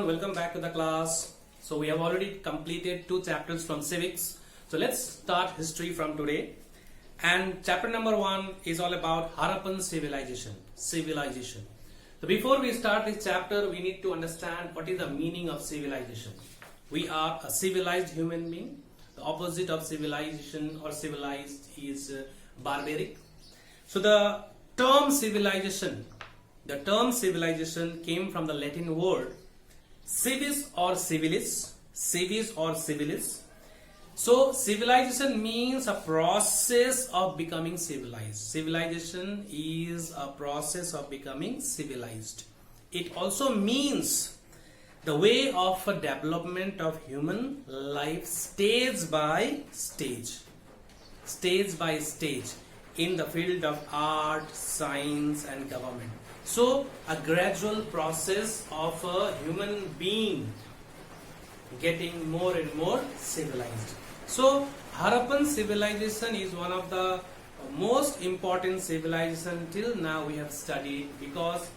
welcome back to the class. So we have already completed 2 chapters from civics. So let's start history from today. And chapter number 1 is all about Harappan civilization. So before we start this chapter, we need to understand what is the meaning of civilization. We are a civilized human being. The opposite of civilization or civilized is barbaric. So the term civilization came from the Latin word civis or civilis. So civilization means a process of becoming civilized. Civilization is a process of becoming civilized. It also means the way of a development of human life stage by stage in the field of art, science and government. So a gradual process of a human being getting more and more civilized. So Harappan civilization is one of the most important civilization till now we have studied, because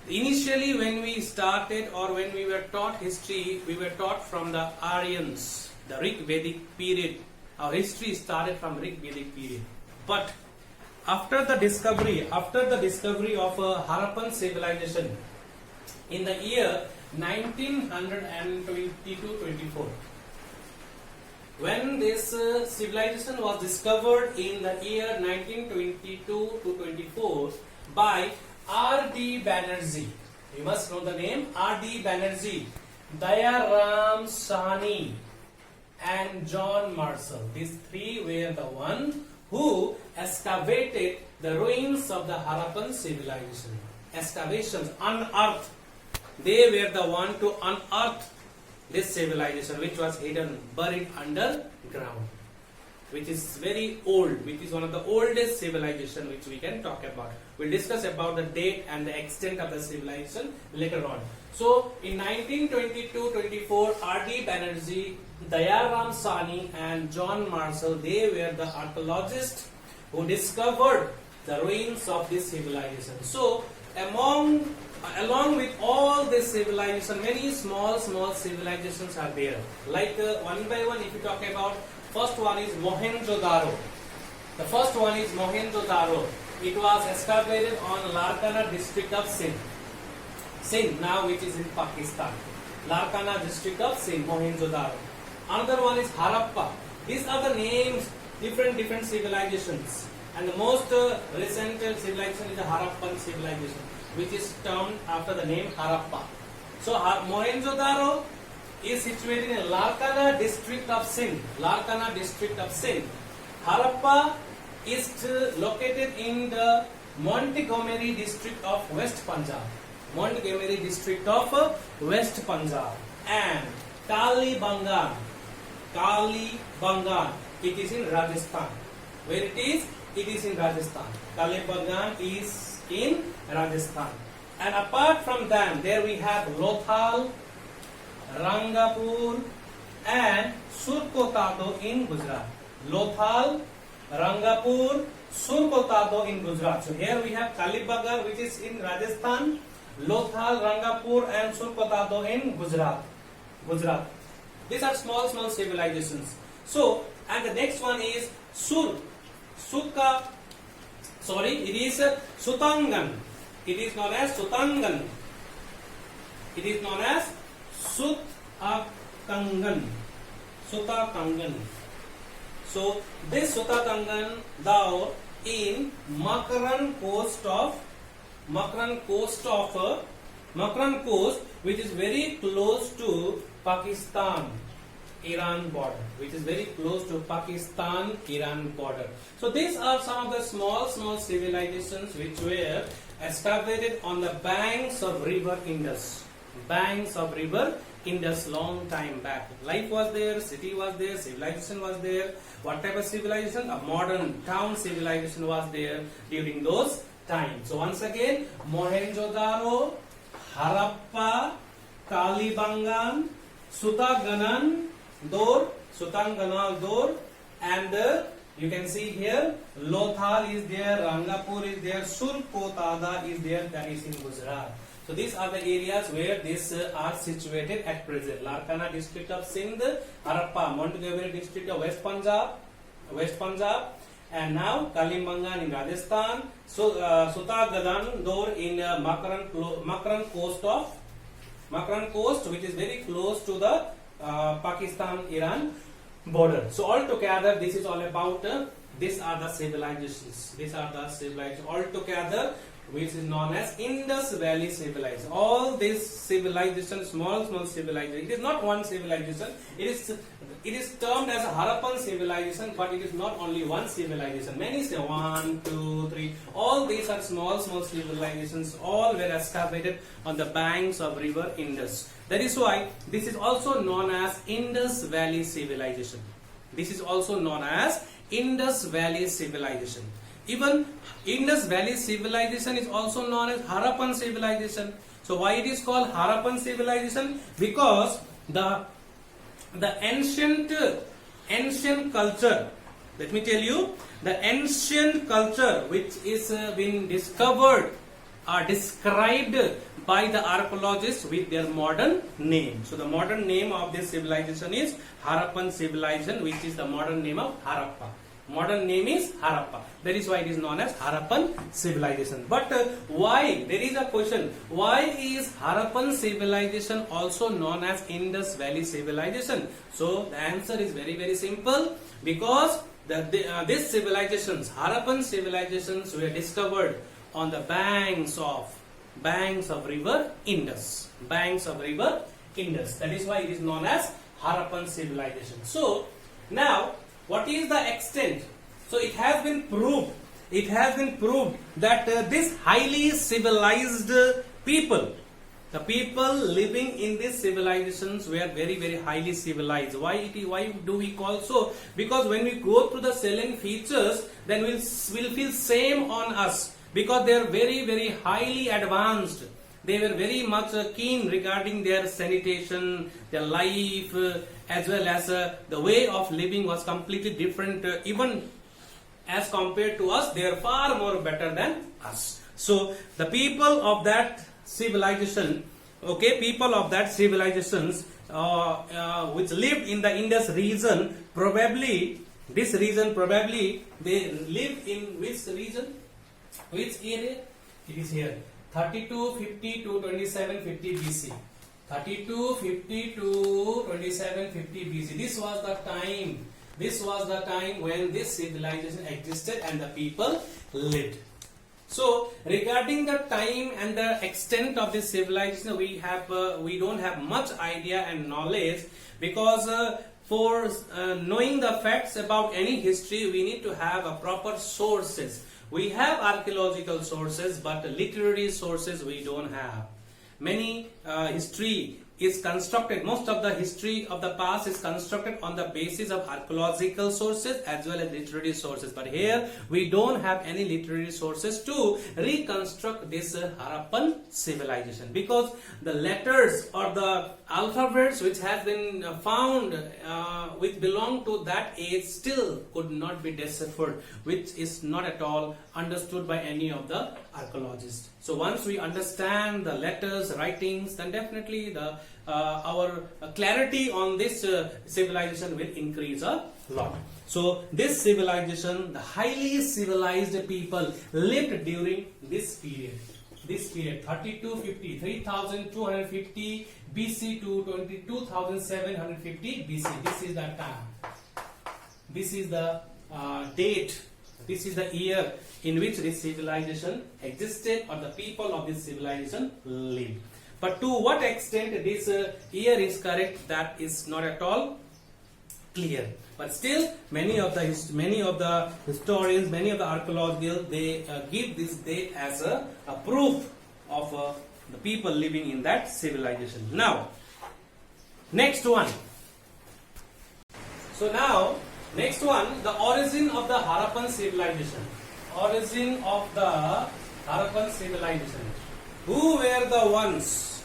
initially when we started or when we were taught history, we were taught from the Aryans, the Rig Vedic period. Our history started from Rig Vedic period. But after the discovery of Harappan civilization in the year 1922-24, when this civilization was discovered in the year 1922-24 by R.D. Banerjee. You must know the name R.D. Banerjee, Dayaram Sahni and John Marshall. These three were the one who excavated the ruins of the Harappan civilization. Excavations, unearthed. They were the one to unearth this civilization, which was hidden, buried underground, which is very old, which is one of the oldest civilization which we can talk about. We'll discuss about the date and the extent of the civilization later on. So in 1922-24, R.D. Banerjee, Dayaram Sahni and John Marshall, they were the archaeologists who discovered the ruins of this civilization. So along with all this civilization, many small civilizations are there. Like one by one, if you talk about, first one is Mohenjo-daro. The first one is Mohenjo-daro. It was excavated on Larkana district of Sindh, now which is in Pakistan. Larkana district of Sindh, Mohenjo-daro. Another one is Harappa. These are the names, different civilizations. And the most recent civilization is the Harappan civilization, which is termed after the name Harappa. So Mohenjo-daro is situated in Larkana district of Sindh. Harappa is located in the Montgomery district of West Punjab. And Kalibangan, it is in Rajasthan. Where it is? It is in Rajasthan. Kalibangan is in Rajasthan. And apart from them, there we have Lothal, Rangapur and Surkotado in Gujarat. So here we have Kalibangan, which is in Rajasthan, Lothal, Rangapur and Surkotado in Gujarat. These are small civilizations. So, and the next one is it is Sutangan. It is known as Sutangan. Sutakangan. So this Sutakangan Dao in Makran coast, which is very close to Pakistan-Iran border. So these are some of the small civilizations which were excavated on the banks of river Indus. Long time back. Life was there, city was there, civilization was there. What type of civilization? A modern town civilization was there during those times. So once again, Mohenjo-daro, Harappa, Kalibangan, Sutanganador, and you can see here Lothal is there, Rangapur is there, Surkotada is there, that is in Gujarat. So So these are the areas where these are situated at present. Larkana district of Sindh, Harappa, Montgomery district of West Punjab, and now Kalimbangan in Rajasthan, so Sutagadhan Dor in Makran coast, which is very close to the Pakistan-Iran border. So altogether, this is all about. These are the civilizations. These are the civilizations altogether, which is known as Indus Valley civilization. All these civilizations, small civilization. It is not one civilization. It is termed as a Harappan civilization, but it is not only one civilization. Many say 1, 2, 3. All these are small civilizations. All were established on the banks of river Indus. That is why this is also known as Indus Valley civilization. This is also known as Indus Valley civilization. Even Indus Valley civilization is also known as Harappan civilization. So why it is called Harappan civilization? Because the ancient culture, let me tell you, the ancient culture which is been discovered are described by the archaeologists with their modern name. So the modern name of this civilization is Harappan civilization, which is the modern name of Harappa. Modern name is Harappa. That is why it is known as Harappan civilization. But why? There is a question. Why is Harappan civilization also known as Indus Valley civilization? So the answer is very simple. Because these civilizations, Harappan civilizations, were discovered on the banks of river Indus. Banks of river Indus. That is why it is known as Harappan civilization. So now, what is the extent? So it has been proved that this highly civilized people, the people living in these civilizations were very highly civilized. Why do we call so? Because when we go through the salient features, then we'll feel same on us, because they are very highly advanced. They were very much keen regarding their sanitation, their life, as well as the way of living was completely different. Even as compared to us, they are far more better than us. So the people of that civilization, people of that civilizations which lived in the Indus region, probably they live in which region? Which area? It is here. 3250 to 2750 BC. 3250 to 2750 BC. This was the time when this civilization existed and the people lived. So regarding the time and the extent of this civilization, we don't have much idea and knowledge, because for knowing the facts about any history, we need to have a proper sources. We have archaeological sources, but literary sources we don't have. Many history is constructed, most of the history of the past is constructed on the basis of archaeological sources as well as literary sources. But here we don't have any literary sources to reconstruct this Harappan civilization, because the letters or the alphabets which has been found which belong to that age still could not be deciphered, which is not at all understood by any of the archaeologists. So once we understand the letters, writings, then definitely our clarity on this civilization will increase a lot. So this civilization, the highly civilized people lived during this period. 3250, 3250 BC to 22,750 BC. This is the time. This is the date. This is the year in which this civilization existed, or the people of this civilization lived. But to what extent this year is correct, that is not at all clear. But still, many of the historians, many of the archaeologists, they give this date as a proof of the people living in that civilization. Now, next one. So now, next one, the origin of the Harappan civilization. Origin of the Harappan civilization. Who were the ones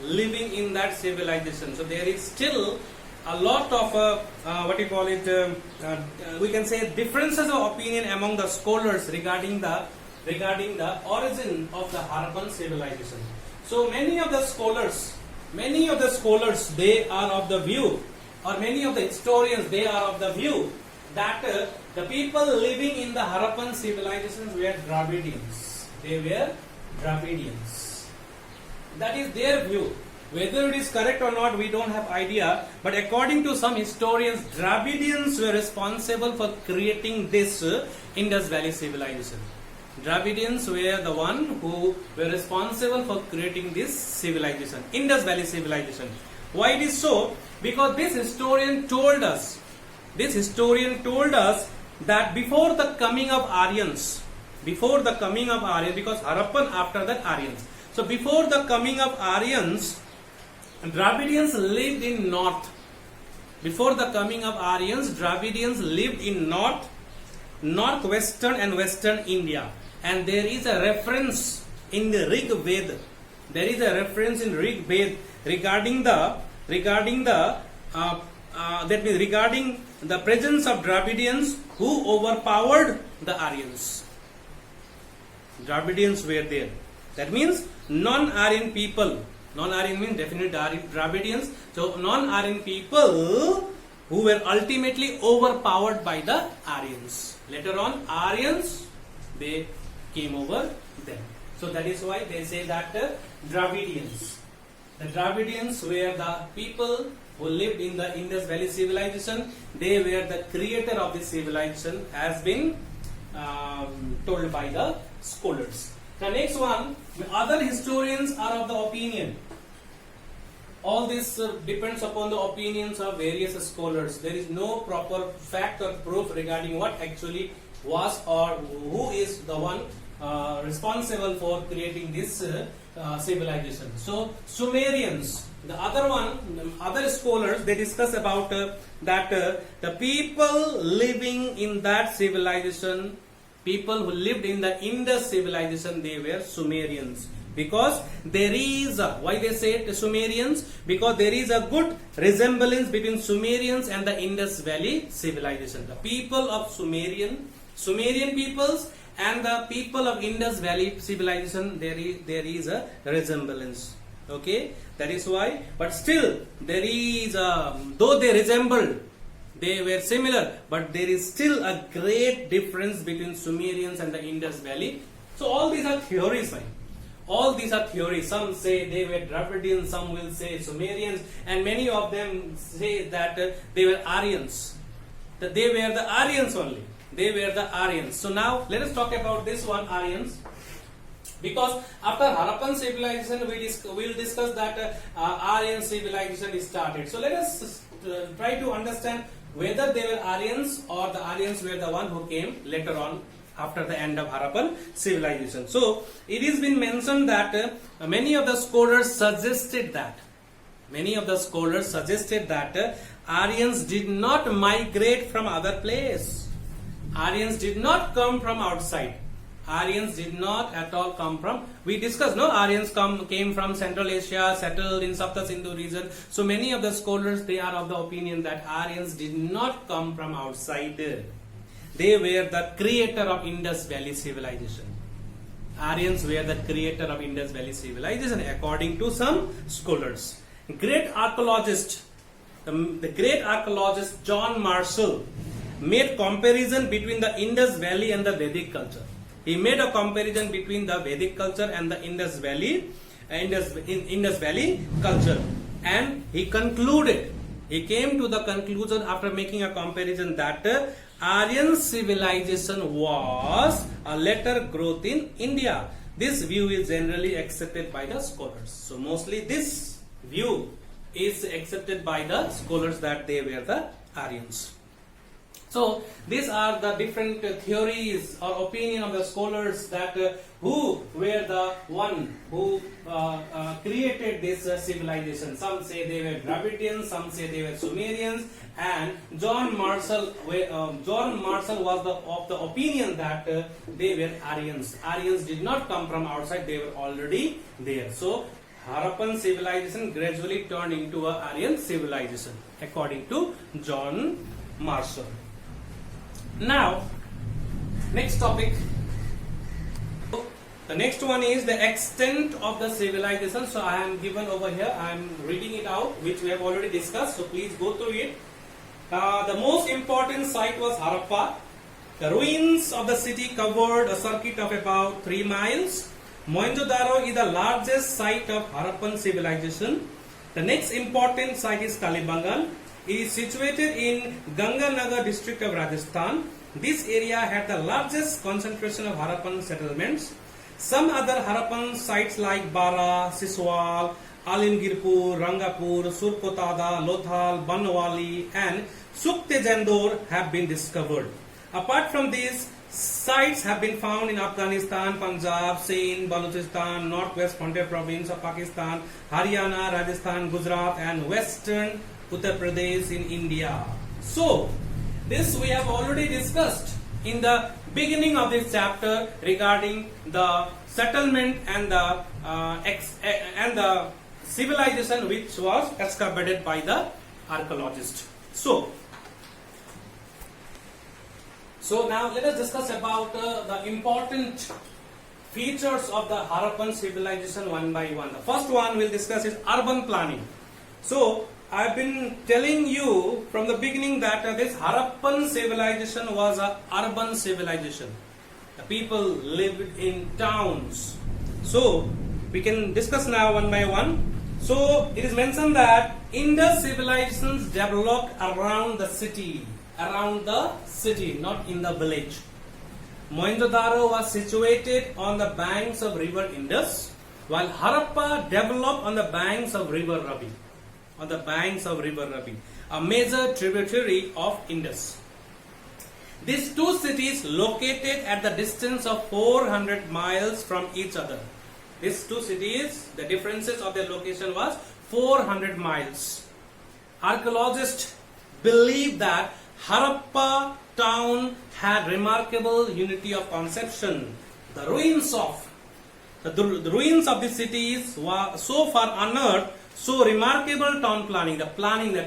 living in that civilization? So there is still a lot of we can say differences of opinion among the scholars regarding the origin of the Harappan civilization. So many of the scholars, they are of the view, or many of the historians, they are of the view that the people living in the Harappan civilizations were Dravidians. They were Dravidians. That is their view. Whether it is correct or not, we don't have idea. But according to some historians, Dravidians were responsible for creating this Indus Valley civilization. Dravidians were the one who were responsible for creating this civilization, Indus Valley civilization. Why it is so? Because this historian told us that before the coming of Aryans, because Harappan after that Aryans. So before the coming of Aryans, Dravidians lived in north. Before the coming of Aryans, Dravidians lived in northwestern and western India. And there is a reference in the Rig Veda. Regarding the presence of Dravidians who overpowered the Aryans. Dravidians were there. That means non-Aryan people. Non-Aryan means definitely Dravidians. So non-Aryan people who were ultimately overpowered by the Aryans. Later on, Aryans, they came over them. So that is why they say that Dravidians. The Dravidians were the people who lived in the Indus Valley civilization. They were the creator of this civilization, has been told by the scholars. The next one, other historians are of the opinion. All this depends upon the opinions of various scholars. There is no proper fact or proof regarding what actually was or who is the one responsible for creating this civilization. So Sumerians, the other scholars, they discuss about that the people living in that civilization, people who lived in the Indus civilization, they were Sumerians. Because there is why they say it Sumerians? Because there is a good resemblance between Sumerians and the Indus Valley civilization. The people of Sumerian peoples and the people of Indus Valley civilization, there is a resemblance. Okay, that is why. But still, there is though they resembled, they were similar, but there is still a great difference between Sumerians and the Indus Valley. So all these are theories, right? All these are theories. Some say they were Dravidians, some will say Sumerians, and many of them say that they were Aryans. That they were the Aryans only. They were the Aryans. So now let us talk about this one, Aryans. Because after Harappan civilization, we will discuss that Aryan civilization started. So let us try to understand whether they were Aryans or the Aryans were the one who came later on after the end of Harappan civilization. So it has been mentioned that many of the scholars suggested that Aryans did not migrate from other place. Aryans did not come from outside. Aryans did not at all come from, we discussed, no, Aryans came from Central Asia, settled in Sapta Sindhu region. So many of the scholars, they are of the opinion that Aryans did not come from outside. They were the creator of Indus Valley civilization. Aryans were the creator of Indus Valley civilization according to some scholars. The great archaeologist John Marshall made comparison between the Indus Valley and the Vedic culture. He made a comparison between the Vedic culture and the Indus Valley culture, and he came to the conclusion after making a comparison that Aryan civilization was a later growth in India. This view is generally accepted by the scholars. So mostly this view is accepted by the scholars that they were the Aryans. So these are the different theories or opinion of the scholars that who were the one who created this civilization. Some say they were Dravidians, some say they were Sumerians, and John Marshall was of the opinion that they were Aryans. Aryans did not come from outside; they were already there. So Harappan civilization gradually turned into a Aryan civilization, according to John Marshall. Now, next topic. The next one is the extent of the civilization. So I am given over here. I am reading it out, which we have already discussed. So please go through it. The most important site was Harappa. The ruins of the city covered a circuit of about 3 miles. Mohenjo-daro is the largest site of Harappan civilization. The next important site is Kalibangan. It is situated in Ganganagar district of Rajasthan. This area had the largest concentration of Harappan settlements. Some other Harappan sites like Bara, Siswal, Alimgirpur, Rangapur, Surkotada, Lothal, Banwali and Suktejandor have been discovered. Apart from these, sites have been found in Afghanistan, Punjab, Sindh, Balochistan, Northwest Frontier Province of Pakistan, Haryana, Rajasthan, Gujarat and Western Uttar Pradesh in India. So, this we have already discussed in the beginning of this chapter regarding the settlement and the civilization which was excavated by the archaeologist. So now let us discuss about the important features of the Harappan civilization one by one. The first one we'll discuss is urban planning. So I've been telling you from the beginning that this Harappan civilization was an urban civilization. The people lived in towns. So we can discuss now one by one. So it is mentioned that Indus civilizations developed around the city, not in the village. Mohenjo-daro was situated on the banks of river Indus, while Harappa developed on the banks of river Ravi. A major tributary of Indus. These two cities located at the distance of 400 miles from each other. These two cities, the differences of their location was 400 miles. Archaeologists believe that Harappa town had remarkable unity of conception. The ruins of the cities were so far unearthed. So remarkable town planning, the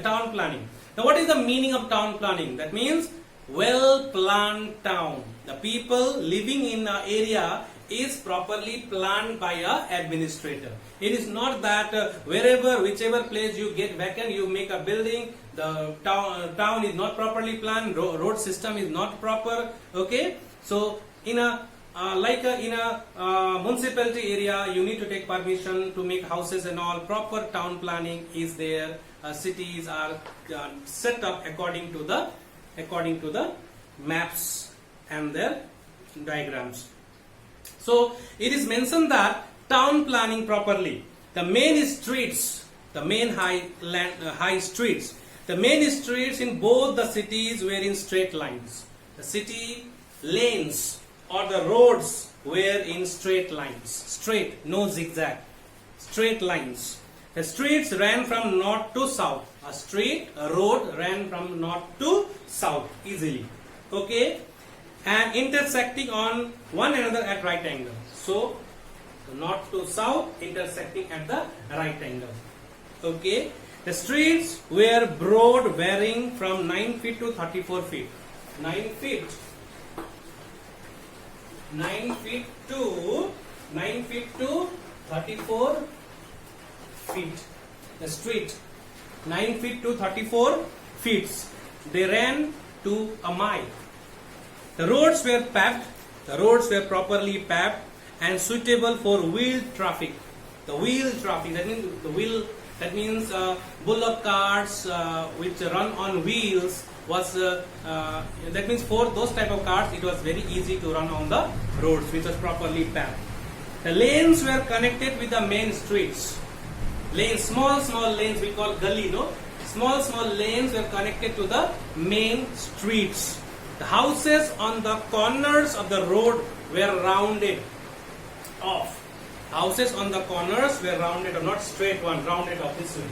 town planning. Now what is the meaning of town planning? That means well-planned town. The people living in an area is properly planned by an administrator. It is not that whichever place you get vacant, you make a building. The town is not properly planned. Road system is not proper. Okay, so in a municipality area, you need to take permission to make houses and all. Proper town planning is there. Cities are set up according to the maps and their diagrams. So it is mentioned that town planning properly. The main streets, the main high streets, the main streets in both the cities were in straight lines. The city lanes or the roads were in straight lines, straight, no zigzag, straight lines. The streets ran from north to south. A road ran from north to south easily. Okay, and intersecting on one another at right angle. So north to south intersecting at the right angle. Okay, the streets were broad, varying from 9 feet to 34 feet. 9 feet to 34 feet. The street 9 feet to 34 feet. They ran to a mile. The roads were paved. The roads were properly paved and suitable for wheeled traffic. The wheeled traffic, that means bullock carts which run on wheels was that means for those type of cars it was very easy to run on the roads which was properly paved. The lanes were connected with the main streets. Lanes, small lanes we call gully, no? Small lanes were connected to the main streets. The houses on the corners of the road were rounded off. Houses on the corners were rounded off, not straight one, rounded off this way.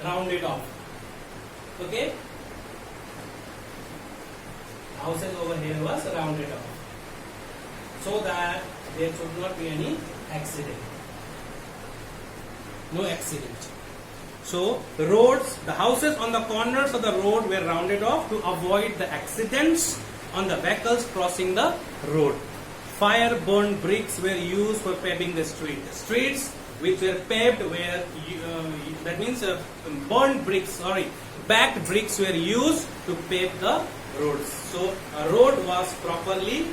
Rounded off. Okay? Houses over here was rounded off, so that there should not be any accident. No accident. So the houses on the corners of the road were rounded off to avoid the accidents on the vehicles crossing the road. fire-burned bricks were used for paving the street. Streets which were paved were, that means burned bricks, sorry, backed bricks were used to pave the roads. So a road was properly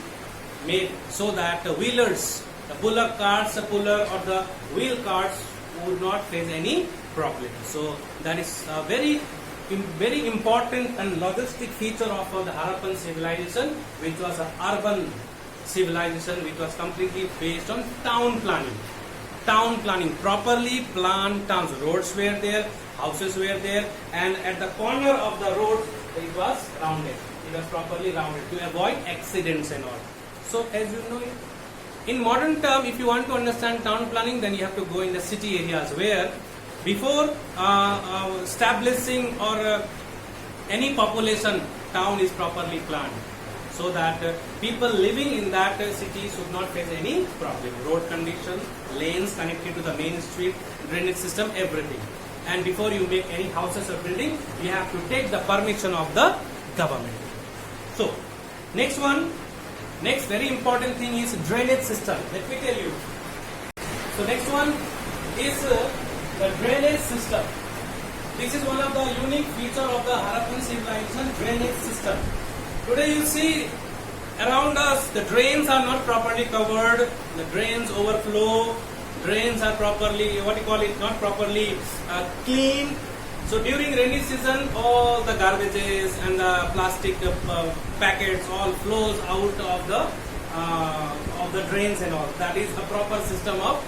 made so that the wheelers, the bullock carts, the puller or the wheel carts would not face any problem. So that is a very important and logistic feature of the Harappan civilization, which was an urban civilization which was completely based on town planning. Town planning, properly planned towns. Roads were there, houses were there, and at the corner of the road it was rounded. It was properly rounded to avoid accidents and all. So as you know, in modern term, if you want to understand town planning, then you have to go in the city areas where before establishing or any population, town is properly planned so that people living in that city should not face any problem. Road condition, lanes connected to the main street, drainage system, everything. And before you make any houses or building, you have to take the permission of the government. So, next very important thing is drainage system. Let me tell you. So next one is the drainage system. This is one of the unique feature of the Harappan civilization, drainage system. Today you see around us the drains are not properly covered, the drains overflow, drains are properly, not properly cleaned. So during rainy season, all the garbages and the plastic packets all flows out of the drains and all. That is the proper system of,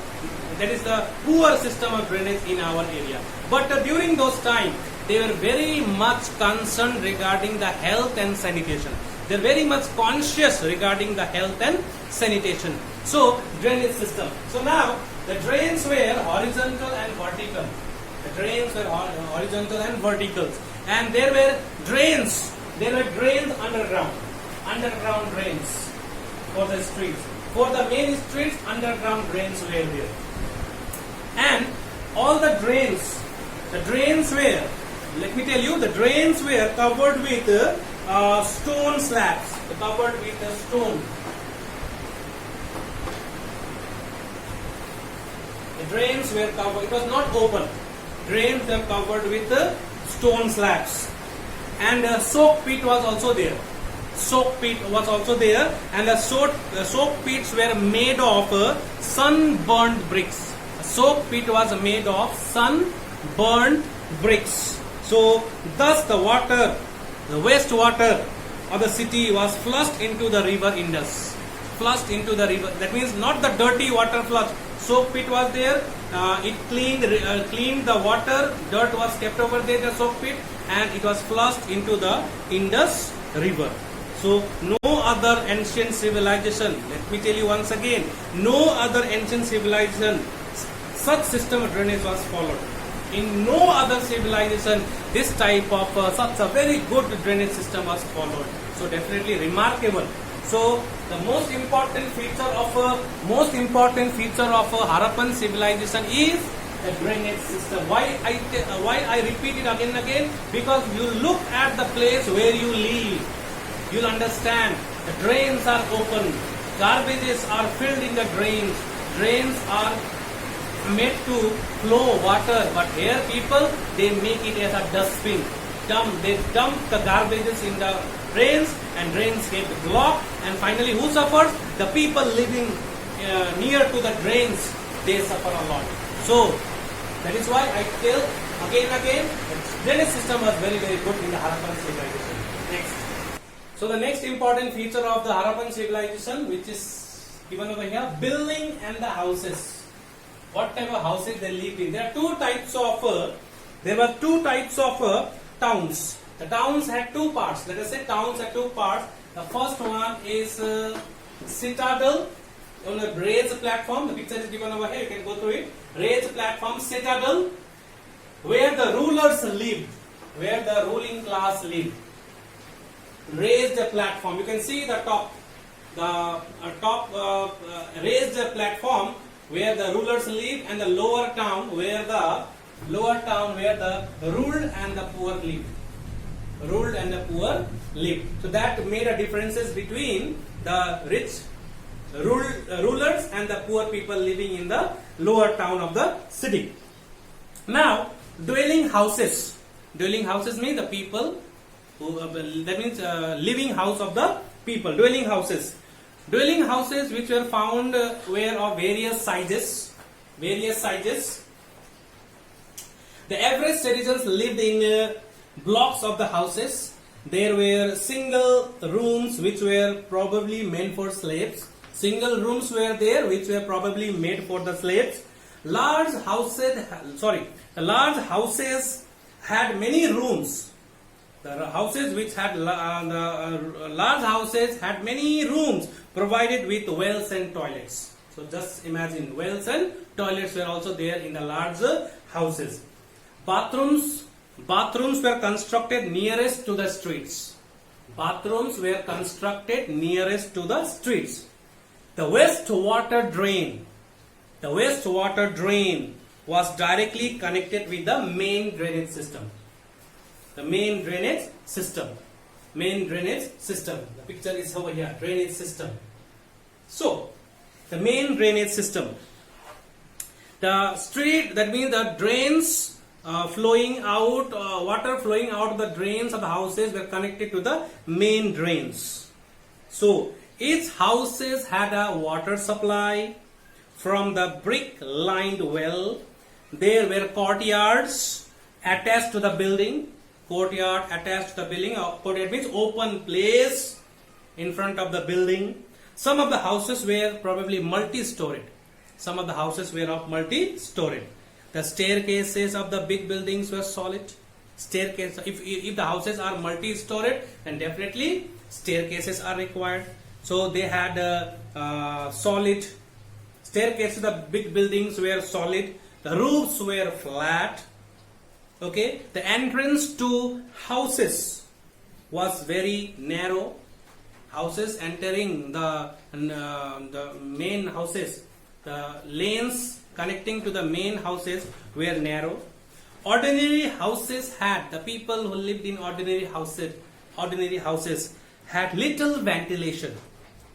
that is the poor system of drainage in our area. But during those time, they were very much concerned regarding the health and sanitation. They are very much conscious regarding the health and sanitation. So drainage system. So now the drains were horizontal and vertical. The drains were horizontal and vertical, and there were drains. There were drains underground drains for the streets. For the main streets, underground drains were there, and all the drains were. Let me tell you, the drains were covered with stone slabs. Covered with stone. The drains were covered. It was not open. Drains were covered with stone slabs, and a soak pit was also there. And the soak pits were made of sun-burned bricks. A soak pit was made of sun-burned bricks. So, thus the wastewater of the city was flushed into the river Indus. That means not the dirty water flush. Soak pit was there. It cleaned the water. Dirt was kept over there, the soak pit, and it was flushed into the Indus River. So no other ancient civilization, let me tell you once again, no other ancient civilization such system of drainage was followed. In no other civilization this type of such a very good drainage system was followed. So definitely remarkable. So the most important feature of Harappan civilization is the drainage system. Why I repeat it again and again? Because you look at the place where you live, you'll understand the drains are open, garbages are filled in the drains, drains are made to flow water, but here people, they make it as a dustbin. They dump the garbages in the drains, and drains get blocked, and finally who suffers? The people living near to the drains, they suffer a lot. So that is why I tell again and again, the drainage system was very, very good in the Harappan civilization. Next. So the next important feature of the Harappan civilization, which is given over here, building and the houses. What type of houses they lived in? There were two types of towns. The towns had two parts. Let us say towns had two parts. The first one is citadel on a raised platform. The picture is given over here. You can go through it. Raised platform, citadel, where the rulers lived, where the ruling class lived. Raised platform. You can see the top, raised platform where the rulers live, and the lower town where the ruled and the poor lived. So that made a differences between the rich rulers and the poor people living in the lower town of the city. Now, dwelling houses. Dwelling houses means the people who, that means living house of the people. Dwelling houses. Dwelling houses which were found were of various sizes. Various sizes. The average citizens lived in blocks of the houses. There were single rooms which were probably meant for slaves. Single rooms were there which were probably made for the slaves. Large houses had many rooms. The houses which had large houses had many rooms provided with wells and toilets. So just imagine, wells and toilets were also there in the large houses. Bathrooms were constructed nearest to the streets. Bathrooms were constructed nearest to the streets. The wastewater drain was directly connected with the main drainage system. The main drainage system. The picture is over here. Drainage system. So, the main drainage system. The street, that means the drains flowing out, water flowing out of the drains of the houses were connected to the main drains. So, each houses had a water supply from the brick-lined well. There were courtyards attached to the building. Courtyard means open place in front of the building. Some of the houses were probably multi-storied. The staircases of the big buildings were solid. Staircase. If the houses are multi-storied, then definitely staircases are required. So they had solid staircases. The big buildings were solid. The roofs were flat. Okay. The entrance to houses was very narrow. Houses entering the main houses, the lanes connecting to the main houses were narrow. Ordinary houses had, the people who lived in ordinary houses had little ventilation.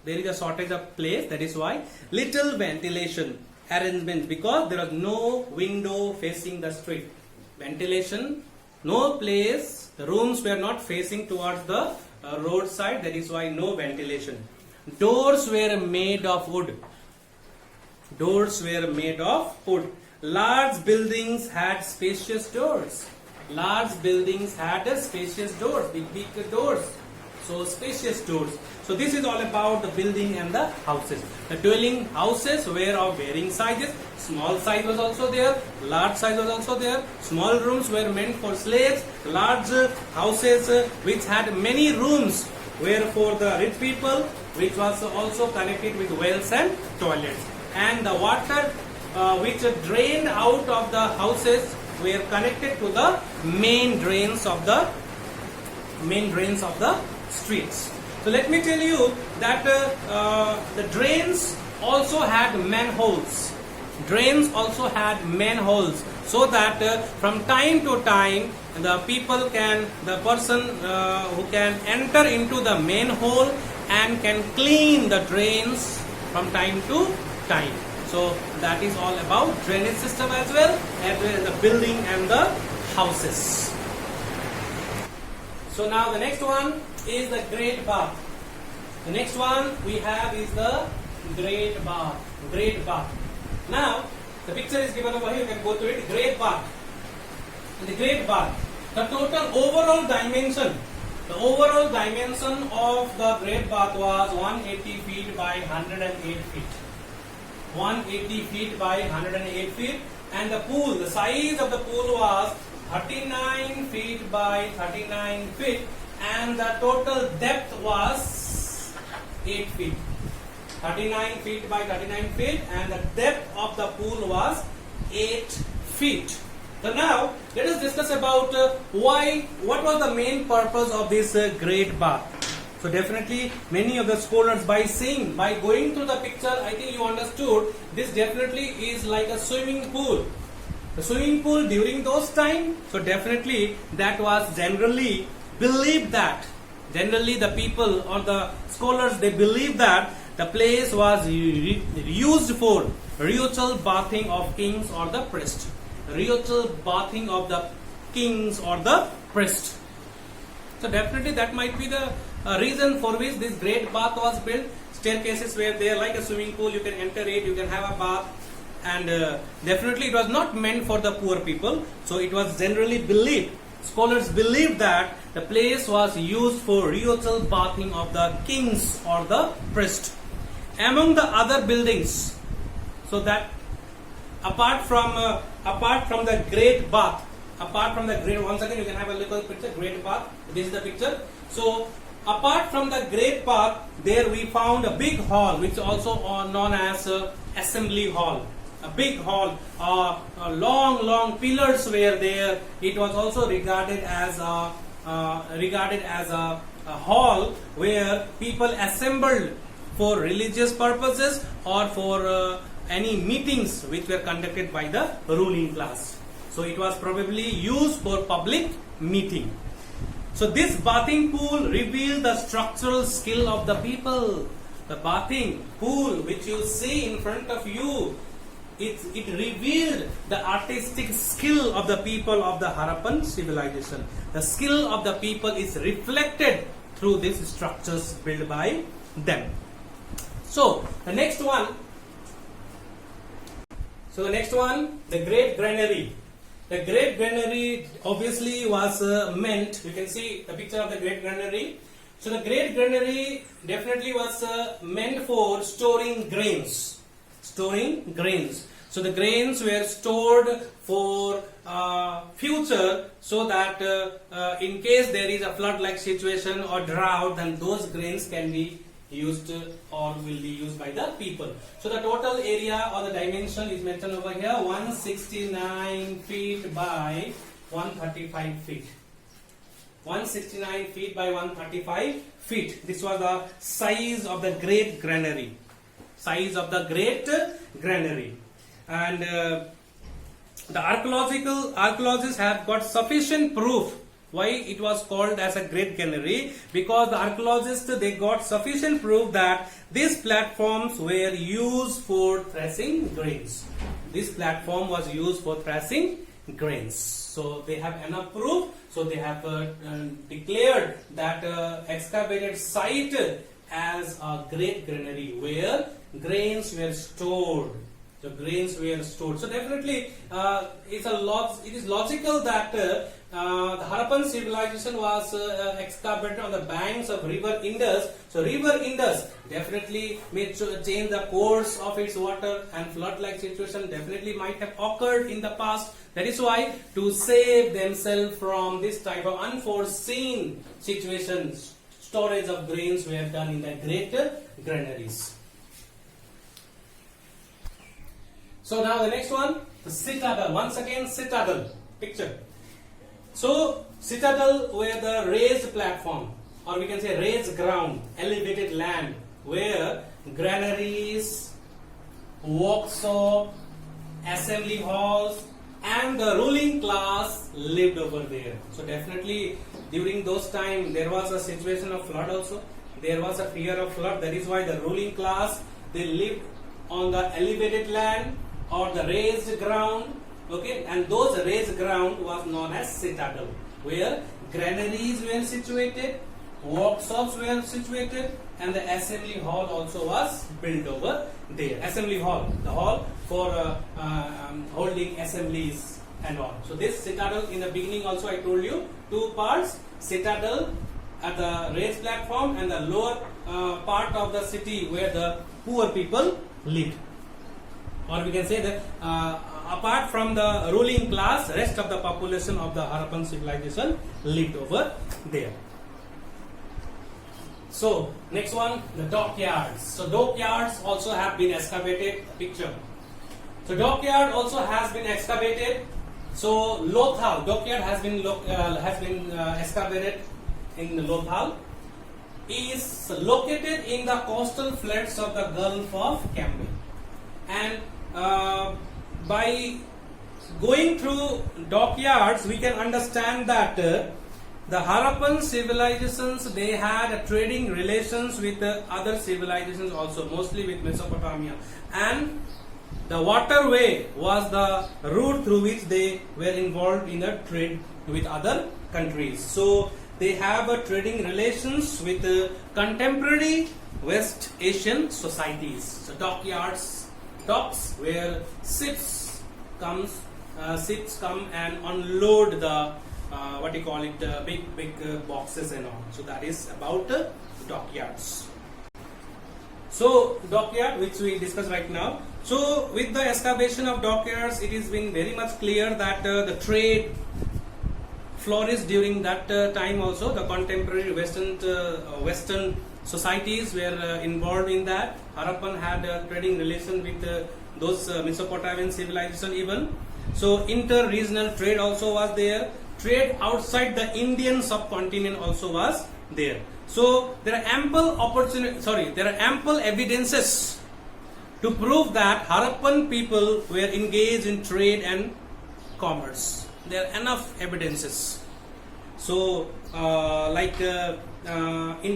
There is a shortage of place, that is why little ventilation arrangement, because there was no window facing the street. Ventilation, no place, the rooms were not facing towards the roadside, that is why no ventilation. Doors were made of wood. Large buildings had spacious doors. Big doors. So spacious doors. So this is all about the building and the houses. The dwelling houses were of varying sizes. Small size was also there. Large size was also there. Small rooms were meant for slaves. Large houses which had many rooms were for the rich people, which was also connected with wells and toilets. And the water which drained out of the houses were connected to the main drains of the streets. So let me tell you that the drains also had manholes. So that from time to time the person who can enter into the manhole and can clean the drains from time to time. So that is all about drainage system as well as the building and the houses. So now the next one is the Great Bath. The next one we have is the Great Bath. Now the picture is given over here. You can go to it. Great Bath. In the Great Bath, the total overall dimension of the Great Bath was 180 feet by 108 feet. 180 feet by 108 feet, and the size of the pool was 39 feet by 39 feet, and the total depth was 8 feet. 39 feet by 39 feet, and the depth of the pool was 8 feet. So now let us discuss about what was the main purpose of this Great Bath. So definitely many of the scholars, by going through the picture, I think you understood this definitely is like a swimming pool. The swimming pool during those times, so definitely that was generally believed that, the people or the scholars, they believe that the place was used for ritual bathing of kings or the priest. Ritual bathing of the kings or the priest. So definitely that might be the reason for which this great bath was built. Staircases were there like a swimming pool. You can enter it, you can have a bath, and definitely it was not meant for the poor people. So it was generally believed, scholars believe that the place was used for ritual bathing of the kings or the priest. Among the other buildings, so that apart from the great bath, once again you can have a little picture, great bath. This is the picture. So apart from the great bath, there we found a big hall, which is also known as assembly hall. A big hall, long pillars were there. It was also regarded as a hall where people assembled for religious purposes or for any meetings which were conducted by the ruling class. So it was probably used for public meeting. So this bathing pool revealed the structural skill of the people. The bathing pool which you see in front of you, it revealed the artistic skill of the people of the Harappan civilization. The skill of the people is reflected through these structures built by them. So the next one, the Great Granary. The Great Granary obviously was meant, you can see the picture of the Great Granary. So the Great Granary definitely was meant for storing grains. So the grains were stored for future, so that in case there is a flood-like situation or drought, then those grains can be used or will be used by the people. So the total area or the dimension is mentioned over here, 169 feet by 135 feet. 169 feet by 135 feet. This was the size of the Great Granary. And the archaeologists have got sufficient proof why it was called as a Great Granary, because the archaeologists, they got sufficient proof that these platforms were used for threshing grains. This platform was used for threshing grains. So they have enough proof. So they have declared that excavated site as a Great Granary where grains were stored. So definitely it is logical that the Harappan civilization was excavated on the banks of River Indus. So River Indus definitely may change the course of its water, and flood-like situation definitely might have occurred in the past. That is why, to save themselves from this type of unforeseen situations, storage of grains were done in the Great Granaries. So now the next one, the citadel. Once again, citadel picture. So citadel were the raised platform, or we can say raised ground, elevated land, where granaries, workshop, assembly halls, and the ruling class lived over there. So definitely during those times there was a situation of flood also. There was a fear of flood. That is why the ruling class, they lived on the elevated land or the raised ground. Okay, and those raised ground was known as citadel, where granaries were situated, workshops were situated, and the assembly hall also was built over there. Assembly hall, the hall for holding assemblies and all. So this citadel, in the beginning also I told you, two parts: citadel at the raised platform and the lower part of the city where the poor people lived. Or we can say that apart from the ruling class, rest of the population of the Harappan civilization lived over there. So next one, the dockyards. So dockyards also have been excavated. Picture. So dockyard also has been excavated. So Lothal dockyard has been excavated in Lothal. Is located in the coastal flats of the Gulf of Cambay. And by going through dockyards, we can understand that the Harappan civilizations, they had trading relations with other civilizations also, mostly with Mesopotamia, and the waterway was the route through which they were involved in a trade with other countries. So they have a trading relations with contemporary West Asian societies. So docks where ships come and unload the big boxes and all. So that is about dockyards. So dockyard, which we discuss right now. So with the excavation of dockyards, it has been very much clear that the trade flourished during that time also. The contemporary Western societies were involved in that. Harappan had a trading relation with those Mesopotamian civilization even. So inter-regional trade also was there. Trade outside the Indian subcontinent also was there. So there are ample evidences to prove that Harappan people were engaged in trade and commerce. There are enough evidences. So in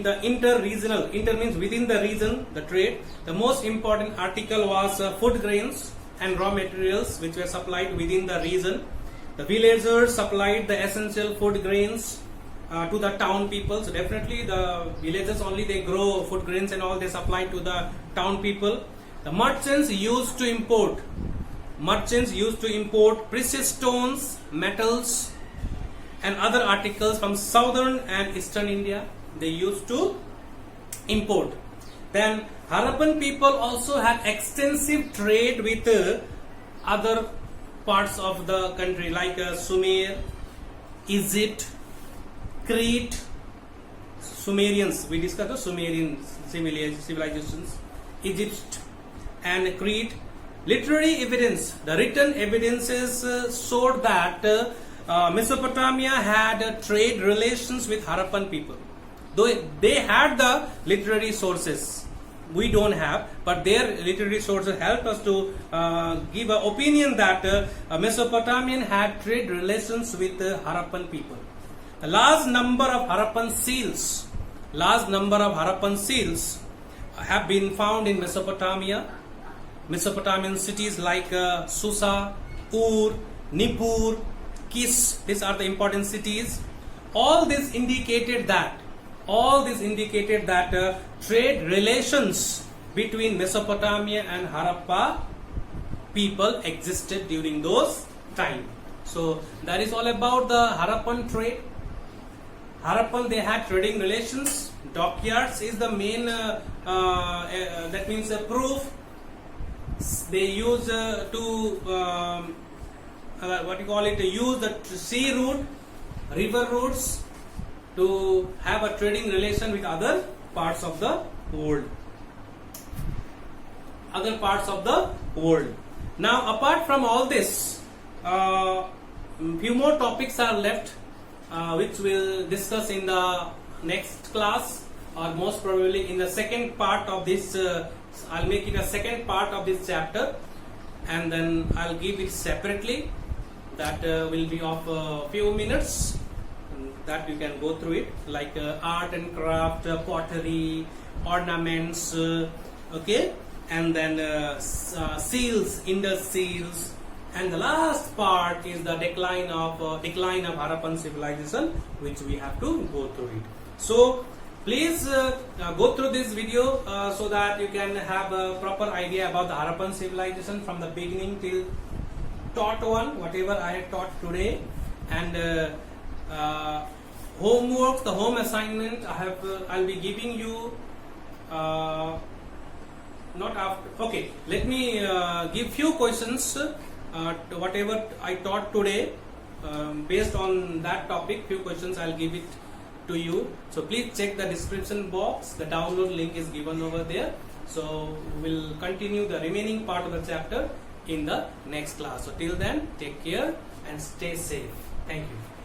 the inter means within the region, the trade, the most important article was food grains and raw materials which were supplied within the region. The villagers supplied the essential food grains to the town people. So definitely the villagers only, they grow food grains and all, they supply to the town people. The merchants used to import precious stones, metals and other articles from southern and eastern India. They used to import. Then Harappan people also had extensive trade with other parts of the country like Sumer, Egypt, Crete, Sumerians. We discussed the Sumerian civilizations, Egypt and Crete. Literary evidence, the written evidences showed that Mesopotamia had trade relations with Harappan people. Though they had the literary sources, we don't have, but their literary sources helped us to give an opinion that Mesopotamian had trade relations with Harappan people. A large number of Harappan seals have been found in Mesopotamia. Mesopotamian cities like Susa, Ur, Nippur, Kish, these are the important cities. All this indicated that trade relations between Mesopotamia and Harappa people existed during those times. So that is all about the Harappan trade. Harappan, they had trading relations. Dockyards is the main that means a proof. They use use the sea route, river routes to have a trading relation with other parts of the world. Now, apart from all this, few more topics are left, which we'll discuss in the next class, or most probably in the second part of this. I'll make it a second part of this chapter, and then I'll give it separately. That will be of a few minutes, that you can go through it, like art and craft, pottery, ornaments, okay, and then seals, Indus seals, and the last part is the decline of Harappan civilization, which we have to go through it. So please go through this video so that you can have a proper idea about the Harappan civilization from the beginning till taught one, whatever I have taught today. And homework, the home assignment, I'll be giving you not after. Okay, let me give few questions whatever I taught today, based on that topic. Few questions I'll give it to you. So please check the description box. The download link is given over there. So we'll continue the remaining part of the chapter in the next class. So till then, take care and stay safe. Thank you.